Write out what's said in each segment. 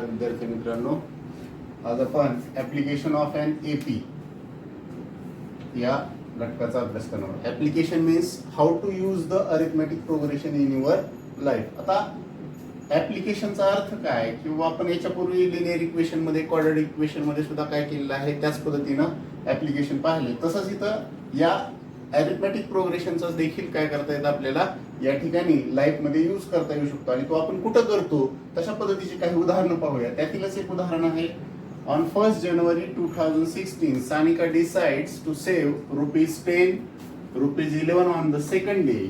विद्यार्थी मित्रांनो, आज आपण ऍप्लिकेशन ऑफ एन एपी या घटकाचा अभ्यास करणार आहोत. Application means how to use the arithmetic progression in your life. आता ऍप्लिकेशनचा अर्थ काय, किंवा आपण याच्यापूर्वी लिनियर इक्वेशन मध्ये, क्वाड्रॅटिक इक्वेशन मध्ये सुद्धा काय केलेलं आहे त्याच पद्धतीनं ऍप्लिकेशन पाहिले. तसंच इथं या अरिथमेटिक प्रोग्रेशनचा देखील काय करता येतं आपल्याला या ठिकाणी लाईफ मध्ये यूज करता येऊ शकतो. आणि तो आपण कुठं करतो तशा पद्धतीची काही उदाहरणं पाहूया. त्यातीलच एक उदाहरण आहे. On 1st January 2016 Sanika decides to save ₹10, ₹11 on the second day,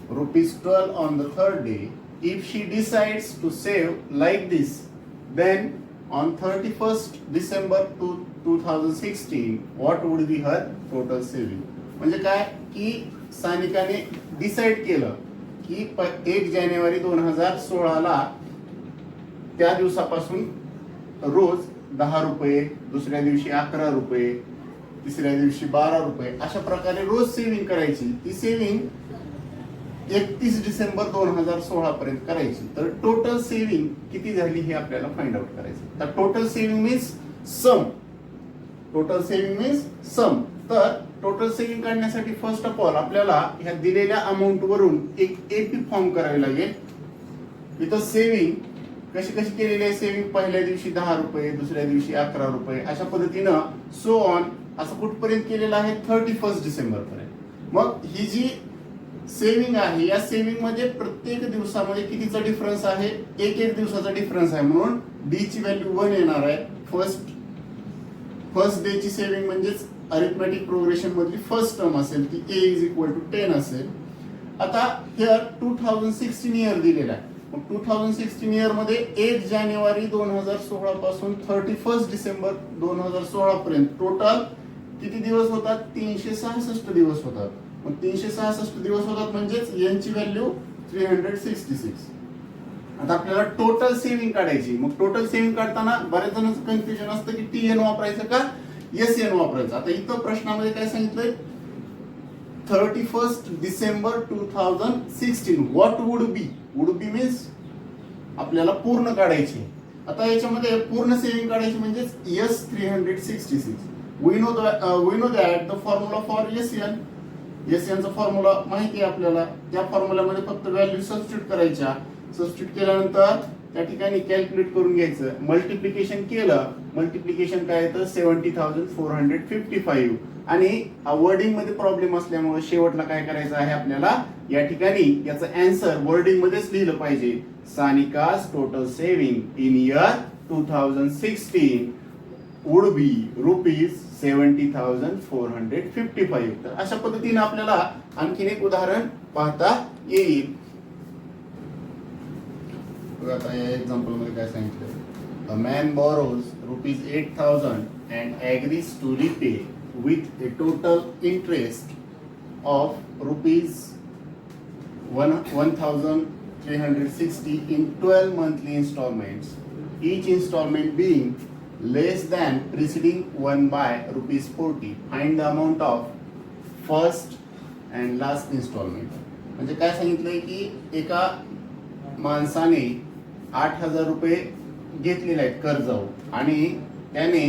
₹12 on the third day. If she decides to save like this, then on 31st December 2016 what would be her total saving? म्हणजे काय की सानिकाने decide केलं की 1 जानेवारी 2016 त्या दिवसापासून रोज ₹10, दुसऱ्या दिवशी ₹11, तिसऱ्या दिवशी ₹12 अशा प्रकारे रोज सेव्हिंग करायची. ती सेव्हिंग 31 डिसेंबर 2016 पर्यंत करायची. तर टोटल सेव्हिंग किती झाली हे आपल्याला फाइंड आउट करायचं. तर टोटल सेव्हिंग मीन्स सम. टोटल सेव्हिंग मीन्स सम. तर टोटल सेव्हिंग काढण्यासाठी फर्स्ट ऑफ ऑल आपल्याला ह्या दिलेल्या अमाऊंट वरून एक एपी फॉर्म करावी लागेल. इथं सेव्हिंग कशी कशी केलेली आहे. सेव्हिंग पहिल्या दिवशी ₹10, दुसऱ्या दिवशी ₹11 अशा पद्धतीनं सो ऑन असं कुठपर्यंत केलेलं आहे 31 डिसेंबर पर्यंत. मग ही जी सेव्हिंग आहे या सेव्हिंग मध्ये प्रत्येक दिवसामध्ये कितीचा डिफरन्स आहे, एक दिवसाचा डिफरन्स आहे. म्हणून डी ची व्हॅल्यू 1 येणार आहे. फर्स्ट डे ची सेव्हिंग म्हणजेच अरिथमेटिक प्रोग्रेशन मधली फर्स्ट टर्म असेल ती A = 10 असेल. आता हिअर 2016 इयर दिलेला आहे. मग 2016 इयर मध्ये 1 जानेवारी 2016 पासून 31 डिसेंबर 2016 पर्यंत टोटल किती दिवस होतात, 366 दिवस होतात. मग 366 दिवस होतात म्हणजेच यांची व्हॅल्यू 366. आता आपल्याला टोटल सेव्हिंग काढायची. मग टोटल सेव्हिंग काढताना बऱ्याच जणांचं कन्फ्युजन असतं की TN वापरायचं का SN वापरायचं. आता इथं प्रश्नामध्ये काय सांगितलंय 31 December 2016 what would be means आपल्याला पूर्ण काढायची. आता याच्यामध्ये पूर्ण सेव्हिंग काढायची म्हणजेच S366. We know that the formula for SN चा फॉर्म्युला माहिती आहे आपल्याला. त्या फॉर्म्युल्यामध्ये फक्त व्हॅल्यू सबस्टिट्यूट करायच्या. सबस्टिट्यूट केल्यानंतर त्या ठिकाणी कॅल्क्युलेट करून घ्यायचं. मल्टिप्लिकेशन केलं. मल्टिप्लिकेशन काय येतं 70,455. आणि वर्डिंग मध्ये प्रॉब्लेम असल्यामुळे शेवटला काय करायचं आहे आपल्याला या ठिकाणी याचं आन्सर वर्डिंग मध्येच लिहिलं पाहिजे. Sanika's total saving in year 2016 would be ₹70,455. तर अशा पद्धतीने आपल्याला आणखीन एक उदाहरण पाहता येईल. आता या एक्झाम्पल मध्ये काय सांगितलं. A man borrows ₹8,000 and agrees to repay with a total interest of ₹1,360 in 12 monthly installments, each installment being less than preceding one by ₹40. Find the amount of first and last installment. म्हणजे काय सांगितलंय की एका माणसाने ₹8,000 घेतलेले आहेत कर्जावर आणि त्याने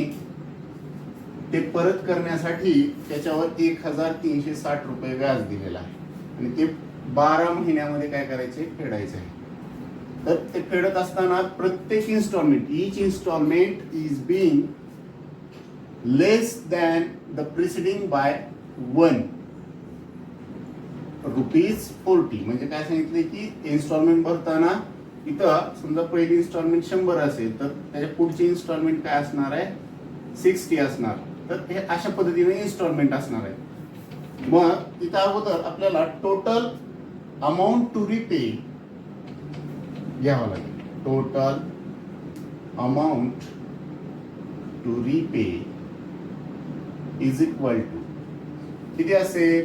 ते परत करण्यासाठी त्याच्यावर ₹1,360 व्याज दिलेला आहे आणि ते 12 महिन्यामध्ये काय करायचे, फेडायचे आहे. तर ते फेडत असताना प्रत्येक installment each installment is being less than the preceding by ₹40. म्हणजे काय सांगितले की इन्स्टॉलमेंट भरताना इथं समजा पहिली इन्स्टॉलमेंट 100 असेल तर त्याच्या पुढची इन्स्टॉलमेंट काय असणार आहे 60 असणार. तर हे अशा पद्धतीने इन्स्टॉलमेंट असणार आहे. मग इथं अगोदर आपल्याला टोटल अमाऊंट टू रिपे घ्यावं लागेल. Total amount to repay is equal to किती असेल,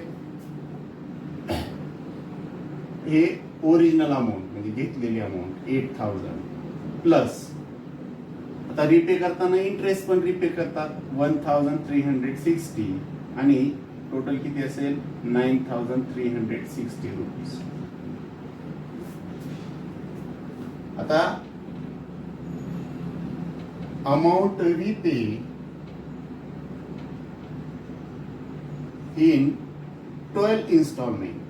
हे ओरिजिनल अमाऊंट म्हणजे घेतलेली अमाऊंट 8,000 प्लस आता रिपे करताना इंटरेस्ट पण रिपे करतात 1,360 आणि टोटल किती असेल 9,360 रुपीज. आता amount repay in 12 installment.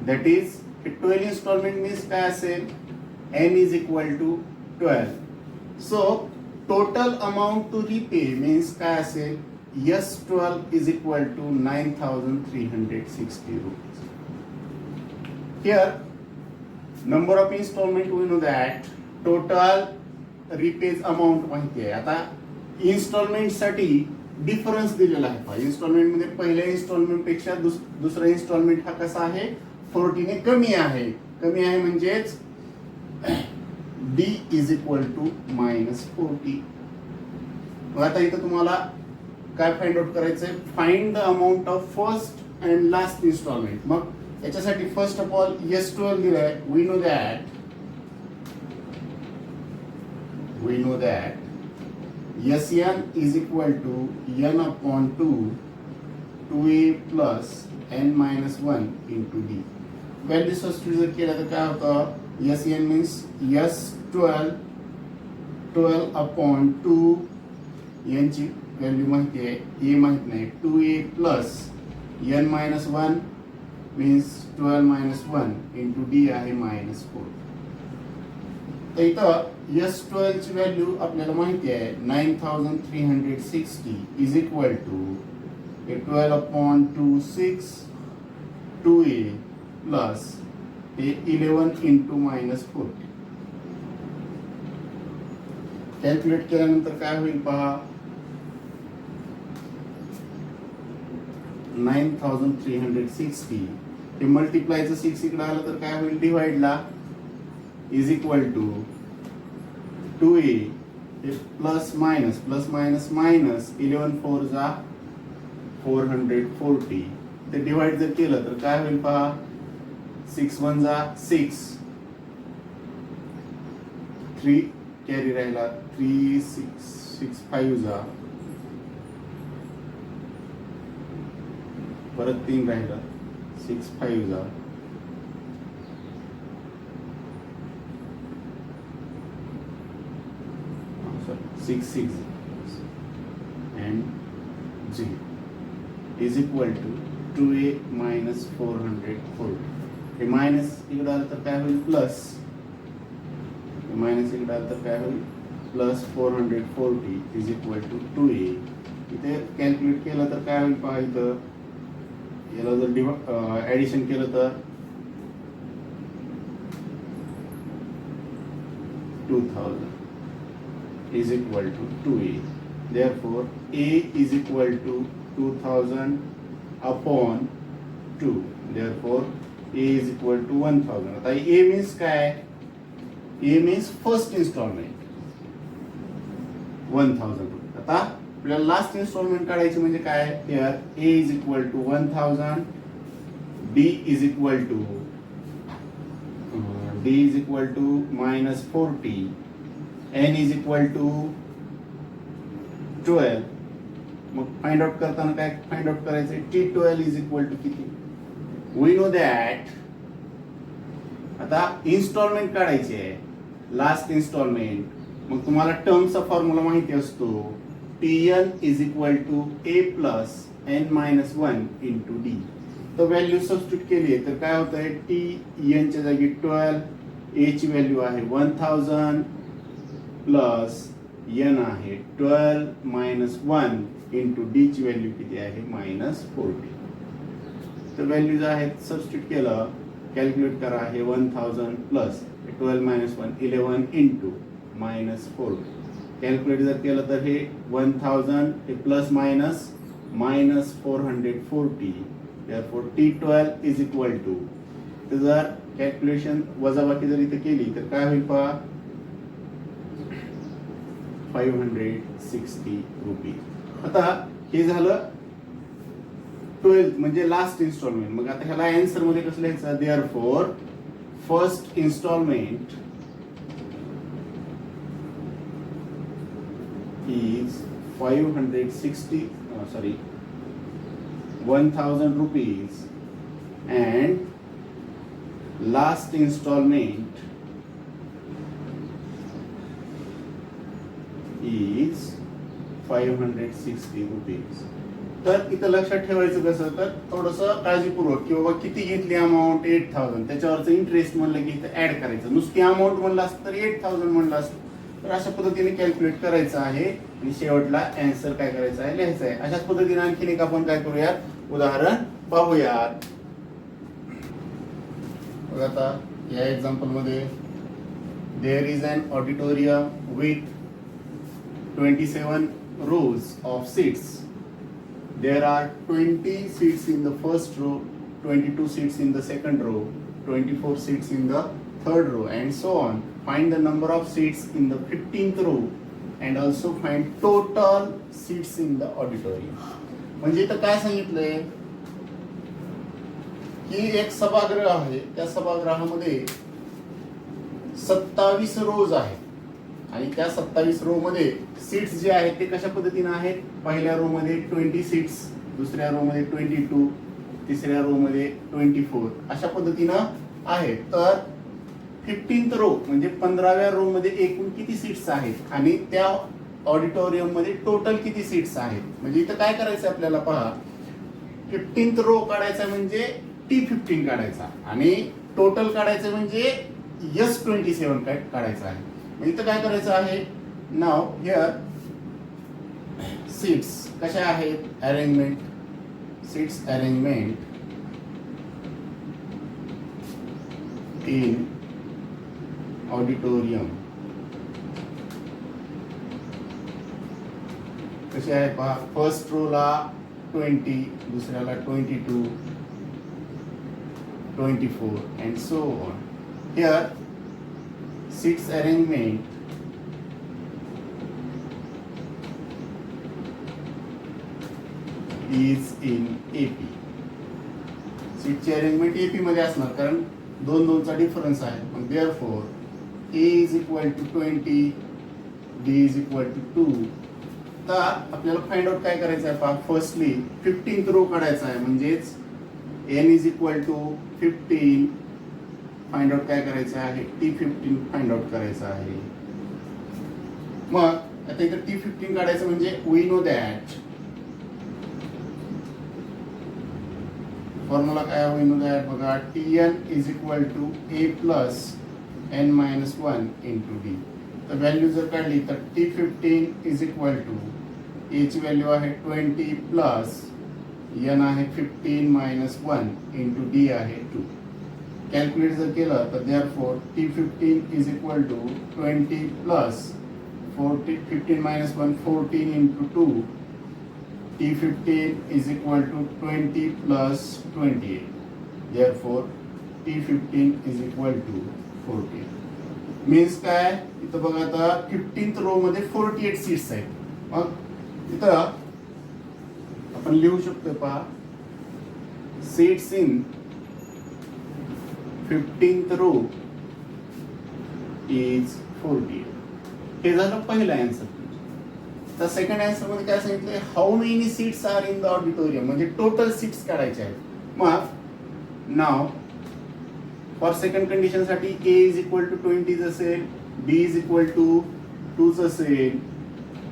That is 12 installment means काय असेल n is equal to 12. So total amount to repay means काय असेल S12 is equal to 9,360 rupees. Here number of installment we know that total repays amount माहिती आहे. आता instalment साठी difference दिलेला आहे पहा. इन्स्टॉलमेंट मध्ये पहिल्या इन्स्टॉलमेंट पेक्षा दुसरा इन्स्टॉलमेंट हा कसा आहे 40 ने कमी आहे. कमी आहे म्हणजेच D इज इक्वल टू -40. मग आता इथं तुम्हाला काय फाइंड आउट करायचंय find the amount of first and last installment. मग याच्यासाठी फर्स्ट ऑफ ऑल S12 दिलाय. We know that Sn is equal to n upon 2a plus n minus 1 into d. Value substitute केलं तर काय होतं Sn means S12 upon 2 यांची value माहिती आहे a माहित नाही 2a plus n minus 1 means 12 minus 1 into d आहे -4. तर इथं S12 ची व्हॅल्यू आपल्याला माहिती आहे 9,360 is equal to 12 upon 2 6 2a plus 11 into -40. Calculate केल्यानंतर काय होईल पहा 9,360 हे मल्टिप्लायचं 6 इकडे आलं तर काय होईल डिवाइडला is equal to 2a plus minus 11 4 जा 440. ते डिवाइड जर केलं तर काय होईल पहा 6 1 जा 6 3 कॅरी राहिला 3 6 5 जा परत 3 राहिला 6 5 जा 6 6 and 0 is equal to 2a minus 440. हे मायनस इकडे आलं तर काय होईल प्लस मायनस इकडे आलं तर काय होईल plus 440 is equal to 2a. इथे कॅल्क्युलेट केलं तर काय होईल पहा इथं याला जर ऍडिशन केलं तर 2000 is equal to 2a. Therefore, a is equal to 2000 upon 2. Therefore, a is equal to 1000. आता a means काय? a means first installment 1000. आता आपल्याला लास्ट इन्स्टॉलमेंट काढायची म्हणजे काय? Here a is equal to 1000, d is equal to -40. n is equal to 12. मग find out करताना काय फाइंड आउट करायचं T12 is equal to किती? We know that आता इन्स्टॉलमेंट काढायची आहे लास्ट इन्स्टॉलमेंट. मग तुम्हाला टर्मचा फॉर्म्युला माहिती असतो Tn is equal to a plus n minus 1 into d. तर व्हॅल्यू सबस्टिट्यूट केली तर काय होतंय Tn च्या जागी 12 a ची व्हॅल्यू आहे 1000 प्लस n आहे 12 minus 1 into d ची व्हॅल्यू किती आहे -40. तर व्हॅल्यूज आहेत सबस्टिट्यूट केलं कॅल्क्युलेट करा हे 1000 प्लस 12 minus 1 11 into -40. कॅल्क्युलेट जर केलं तर हे 1000 हे plus minus -440. therefore T12 is equal to तर जर कॅल्क्युलेशन वजाबाकी जर इथे केली तर काय होईल पहा 560 रुपीज. आता हे झालं 12th म्हणजे लास्ट इन्स्टॉलमेंट. मग आता ह्याला आन्सर मध्ये कसं लिहायचं therefore first installment is 1000 rupees and last installment is 560 rupees. तर इथं लक्षात ठेवायचं कसं, तर थोडंसं काळजीपूर्वक की बाबा किती घेतली अमाऊंट 8000, त्याच्यावरचं इंटरेस्ट म्हणलं की इथं ऍड करायचं. नुसती अमाऊंट म्हणलं असतं तर 8000 म्हणलं असतं. तर अशा पद्धतीने कॅल्क्युलेट करायचं आहे आणि शेवटला अँसर काय करायचं आहे, लिहायचं आहे. अशाच पद्धतीने आणखीन एक आपण काय करूयात, उदाहरण पाहूयात. बघा आता या एक्झाम्पल मध्ये there is an auditorium with 27 rows of seats. There are 20 seats in the first row, 22 seats in the second row, 24 seats in the third row, and so on. Find the number of seats in the 15th row and also find total seats in the auditorium. म्हणजे इथं काय सांगितलंय की एक सभागृह आहे, त्या सभागृहामध्ये 27 रोज आहेत आणि त्या 27 रो मध्ये सीट्स जे आहेत ते कशा पद्धतीने आहेत, पहिल्या रो मध्ये 20 सीट्स, दुसऱ्या रो मध्ये 22, तिसऱ्या रो मध्ये 24 अशा पद्धतीनं आहे. तर 15th रो म्हणजे 15व्या रो मध्ये एकूण किती सीट्स आहेत आणि त्या ऑडिटोरियम मध्ये टोटल किती सीट्स आहेत. म्हणजे इथं काय करायचं आपल्याला, पहा 15th रो काढायचा म्हणजे T15 काढायचा आणि टोटल काढायचं म्हणजे S27 काढायचं आहे. इथं काय करायचं आहे, नाव हिअर सीट्स कशा आहेत, arrangement, seats arrangement in auditorium कसे आहे पहा. फर्स्ट रोला 20, दुसऱ्याला 22, 24 and so on. Here seats arrangement is in AP. सीटची अरेंजमेंट AP मध्ये असणार कारण 2 चा डिफरन्स आहे. मग therefore A is equal to 20, D is equal to 2. तर आपल्याला फाइंड आउट काय करायचं आहे पहा. फर्स्टली 15th रो काढायचा आहे म्हणजेच N is equal to 15. Find out काय करायचं आहे, T15 फाइंड आउट करायचं आहे. मग आता इथं T15 काढायचं म्हणजे वी नो दॅट फॉर्म्युला काय, वी नो दॅट बघा, Tn is equal to A plus N minus 1 into D. तर व्हॅल्यू जर काढली तर T15 is equal to A ची व्हॅल्यू आहे 20 प्लस N आहे 15 मायनस 1 इंटू D आहे 2. कॅल्क्युलेट जर केलं तर therefore T15 is equal to 20 plus 15 minus 1 14 into 2. T15 is equal to 20 plus 28. Therefore T15 is equal to 14. Means काय, इथं बघा आता 15th रो मध्ये 48 सीट्स आहेत. मग इथं आपण लिहू शकतो पहा, seats in 15th row is 48. हे झालं पहिला आन्सर. तर सेकंड आन्सर मध्ये काय सांगितलंय, how many seats are in the auditorium म्हणजे टोटल सीट्स काढायचे आहेत. मग नाव फॉर सेकंड कंडिशन साठी A इज इक्वल टू 20 असेल, B इज इक्वल टू 2 असेल.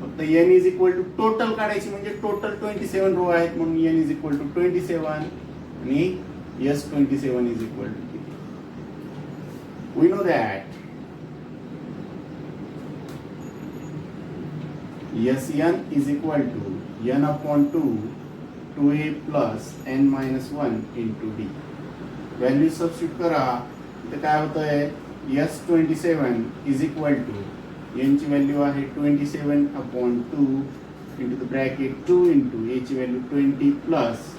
फक्त N is equal to total काढायची म्हणजे टोटल 27 रो आहेत म्हणून N इज इक्वल टू 27 आणि S27 is equal to, we know that Sn is equal to n upon 2 2a plus n minus 1 into d. Value substitute करा. इथे काय होतंय, S27 is equal to n ची value आहे 27 upon 2 into the bracket 2 into a ची value 20 plus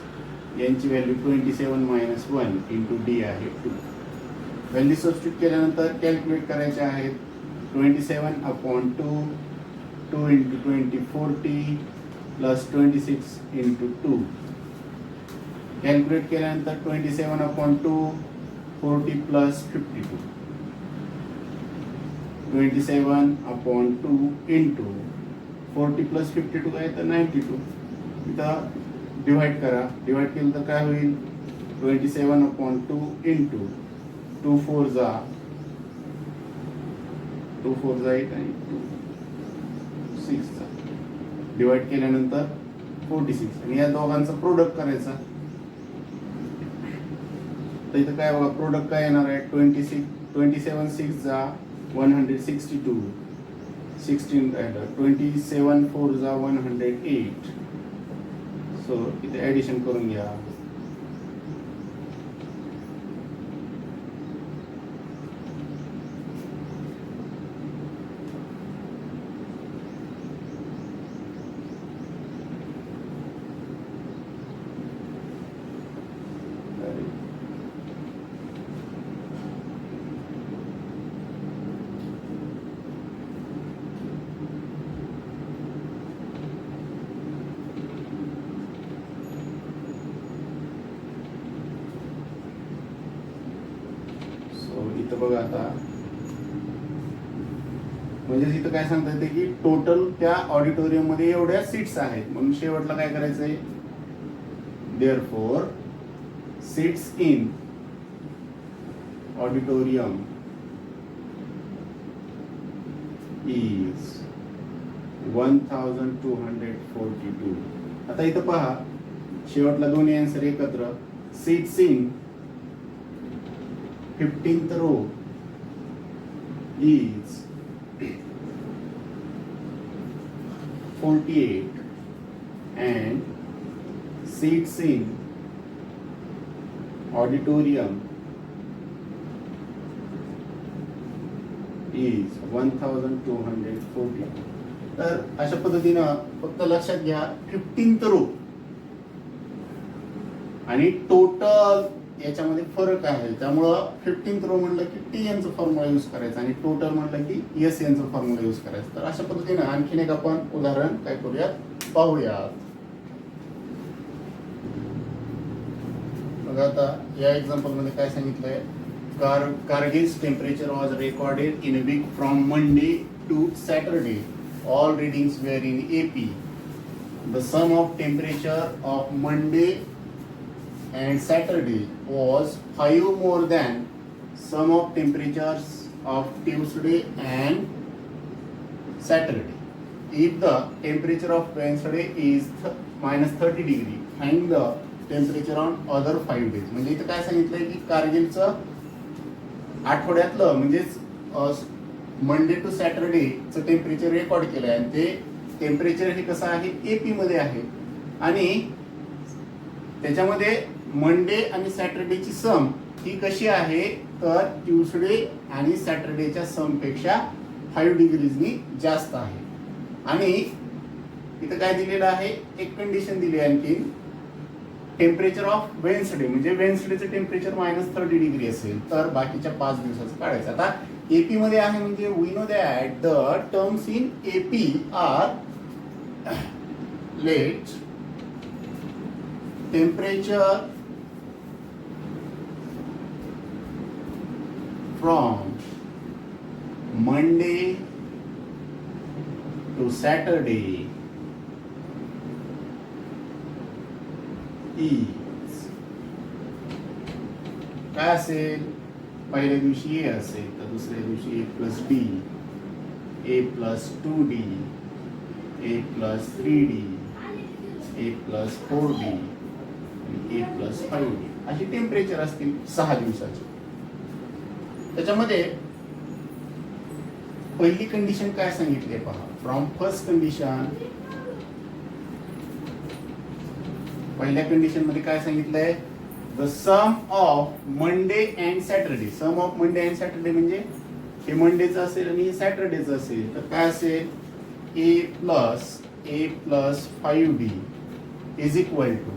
n ची value 27 minus 1 into d आहे 2. Value substitute केल्यानंतर कॅल्क्युलेट करायचे आहेत. 27 upon 2 2 into 20 40 plus 26 into 2. Calculate केल्यानंतर 27 upon 2 40 plus 52. 27 upon 2 into 40 plus 52 काय तर 92. इथं डिवाइड करा. डिवाइड केलं तर काय होईल, 27 अपॉन 2 इंटू 2 4 जा 8 आणि 2 6चा डिवाइड केल्यानंतर 46 आणि या दोघांचं प्रोडक्ट करायचं. तर इथं काय बघा प्रोडक्ट काय येणार आहे 27 6 जा 162 16 राहिलं 27 4 जा 108. सो इथे ऍडिशन करून घ्या. इथं बघा आता म्हणजे इथं काय सांगता येते की टोटल त्या ऑडिटोरियम मध्ये एवढ्या सीट्स आहेत म्हणून शेवटला काय करायचंय therefore seats in auditorium is 1242. आता इथं पहा शेवटला दोन्ही आन्सर एकत्र. Seats in 15th row is 48 and seats in auditorium is 1240. तर अशा पद्धतीनं फक्त लक्षात घ्या 15th row आणि टोटल याच्यामध्ये फरक आहे. त्यामुळं 15th रो म्हणलं की टी यांचं फॉर्म्युला यूज करायचं आणि टोटल म्हणलं की एस यांचं फॉर्म्युला यूज करायचं. तर अशा पद्धतीने आणखीन एक आपण उदाहरण काय करूयात पाहूयात. बघा आता या एक्झाम्पल मध्ये काय सांगितलंय Kargil's temperature was recorded in a week from Monday to Saturday. All readings were in AP. The sum of temperature of Monday and Saturday was 5 more than sum of temperatures of Tuesday and Saturday. If the temperature of Wednesday is minus 30 degree, find the temperature on other 5 days. म्हणजे इथं काय सांगितलंय की कारगिलचं आठवड्यातलं म्हणजेच Monday to सॅटरडेचं temperature record केलंय आणि ते temperature हे कसं आहे AP मध्ये आहे आणि त्याच्यामध्ये मंडे आणि सॅटरडेची सम ही कशी आहे तर ट्यूसडे आणि सॅटरडेच्या सम पेक्षा 5 डिग्रीजनी जास्त आहे. आणि इथं काय दिलेलं आहे एक कंडिशन दिली आणखी टेम्परेचर ऑफ वेन्सडे म्हणजे वेन्सडेचं टेम्परेचर -30 डिग्री असेल तर बाकीच्या 5 दिवसाचं काढायचं. आता AP मध्ये आहे म्हणजे we know that the terms in AP are let temperature from Monday to Saturday is काय असेल पहिल्या दिवशी A असेल तर दुसऱ्या दिवशी A+D A+2D A+3D A+4D A+5D अशी टेम्परेचर असतील 6 दिवसाची. त्याच्यामध्ये पहिली कंडिशन काय सांगितली पहा फ्रॉम फर्स्ट कंडिशन. पहिल्या कंडिशन मध्ये काय सांगितलंय the sum of Monday and Saturday. Sum of Monday and Saturday म्हणजे हे मंडेचं असेल आणि हे सॅटरडेचं असेल तर काय असेल A+5D इज इक्वल टू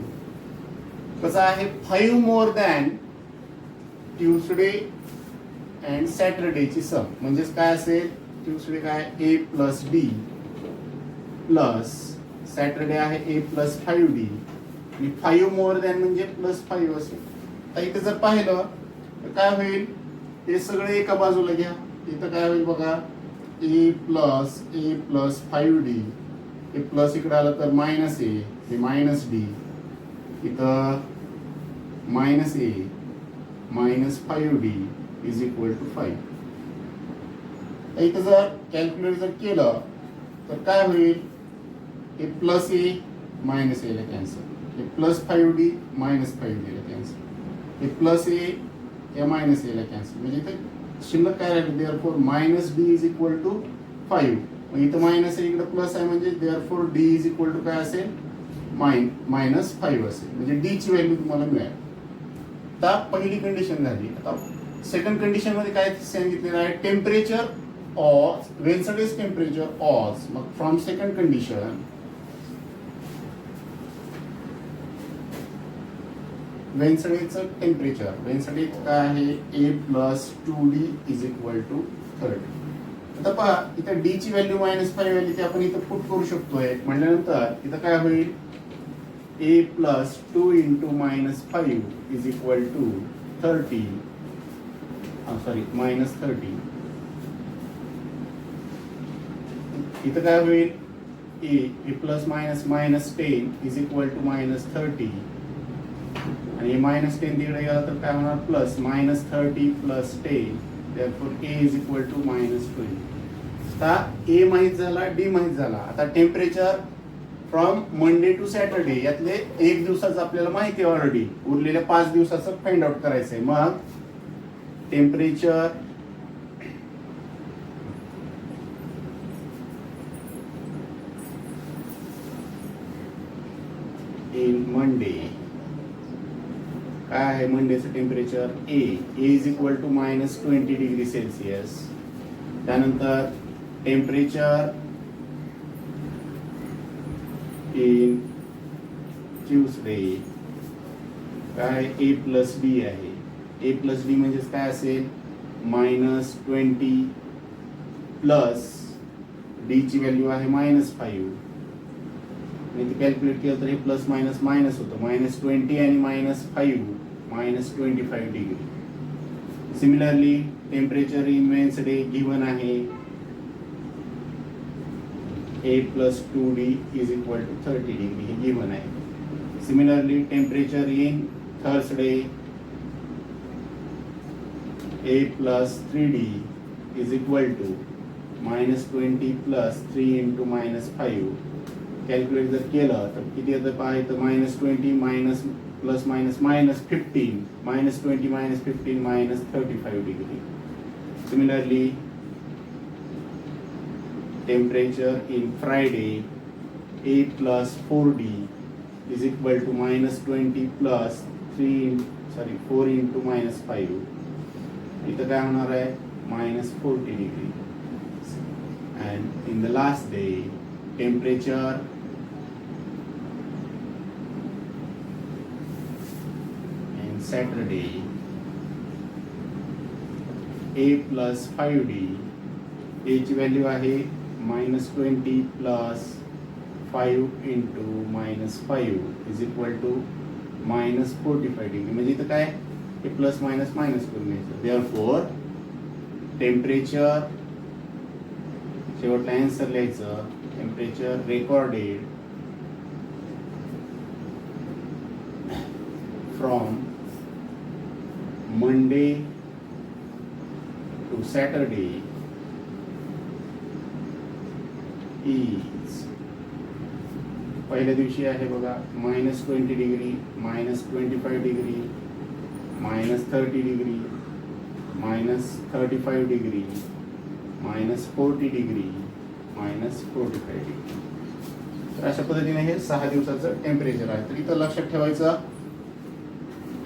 कसं आहे 5 मोर दॅन ट्यूसडे अँड सॅटरडेची सम म्हणजेच काय असेल ट्यूसडे काय A+D प्लस सॅटरडे आहे A+5D आणि 5 मोर दॅन म्हणजे +5 असेल. तर इथे जर पाहिलं तर काय होईल हे सगळे एका बाजूला घ्या. इथं काय होईल बघा A+5D हे प्लस इकडे आलं तर -A हे -D इथं -A -5D is equal to 5. इथं जर कॅल्क्युलेट जर केलं तर काय होईल, ए प्लस ए मायनस एला कॅन्सल, हे प्लस 5d मायनस 5d ला कॅन्सल, हे प्लस ए मायनस एला कॅन्सल, म्हणजे इथे शिल्लक काय राहिलं, therefore minus d is equal to 5. मग इथं मायनस आहे, इकडे प्लस आहे, म्हणजे therefore d is equal to काय असेल, मायनस 5 असेल, म्हणजे डी ची व्हॅल्यू तुम्हाला मिळेल. आता पहिली कंडिशन झाली. आता सेकंड कंडिशन मध्ये काय सांगितलेलं आहे, temperature of Wednesday's temperature of. मग फ्रॉम सेकंड कंडिशन वेन्सडेजचं टेम्परेचर, वेन्सडेज काय आहे, a plus 2d is equal to 30. आता पहा इथं डी ची व्हॅल्यू -5 आली, ती आपण इथं पुट करू शकतोय. म्हटल्यानंतर इथं काय होईल, a plus 2 into -5 is equal to 30, sorry -30. इथं काय होईल, a plus minus 10 is equal to -30, आणि -10 तिकडे गेला तर काय होणार, plus -30 plus 10, therefore a is equal to -20. आता ए माहित झाला, डी माहित झाला. आता temperature from Monday to Saturday यातले एक दिवसाचं आपल्याला माहिती आहे ऑलरेडी, उरलेल्या 5 दिवसाचं फाइंड आउट करायचं आहे. मग टेम्परेचर इन मंडे काय आहे, मंडेचं temperature a is equal to -20 degree Celsius. त्यानंतर टेम्परेचर इन ट्यूसडे काय, ए प्लस डी आहे. ए प्लस डी म्हणजेच काय असेल, -20 प्लस डी ची व्हॅल्यू आहे -5. आणि ते कॅल्क्युलेट केलं तर हे प्लस मायनस मायनस होतं, -20 आणि -5 -25 degree. Similarly temperature in Wednesday given आहे, a plus 2d is equal to 30 degree, हे गिवन आहे. Similarly temperature in Thursday, a plus 3d is equal to -20 plus 3 into -5. Calculate जर केलं तर किती येतं पाहाय, तर -20 minus plus minus -15, -20 -15 -35 degree. Similarly temperature in Friday, a plus 4d is equal to -20 plus 4 into -5. इथं काय होणार आहे, -40 degree. And in the last day temperature Saturday, a plus 5d, a ची व्हॅल्यू आहे -20 plus 5 into -5 is equal to -45 degree. म्हणजे इथं काय, हे प्लस मायनस करून घ्यायचं. देअरफॉर टेम्परेचर, शेवटला आन्सर लिहायचं, temperature recorded from Monday to Saturday is, पहिल्या दिवशी आहे बघा -20 degree, -25 degree, -30 degree, -35 degree, -40 degree, -45 degree. तर अशा पद्धतीने हे 6 दिवसाचं टेम्परेचर आहे. तर इथं लक्षात ठेवायचं,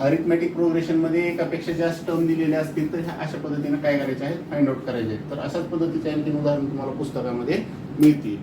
अरिथमॅटिक प्रोग्रेशन मध्ये एकापेक्षा जास्त टर्म दिलेले असतील तर अशा पद्धतीने काय करायचे आहे, फाइंड आउट करायचे आहेत. तर अशाच पद्धतीचे आणखी उदाहरण तुम्हाला पुस्तकामध्ये मिळतील.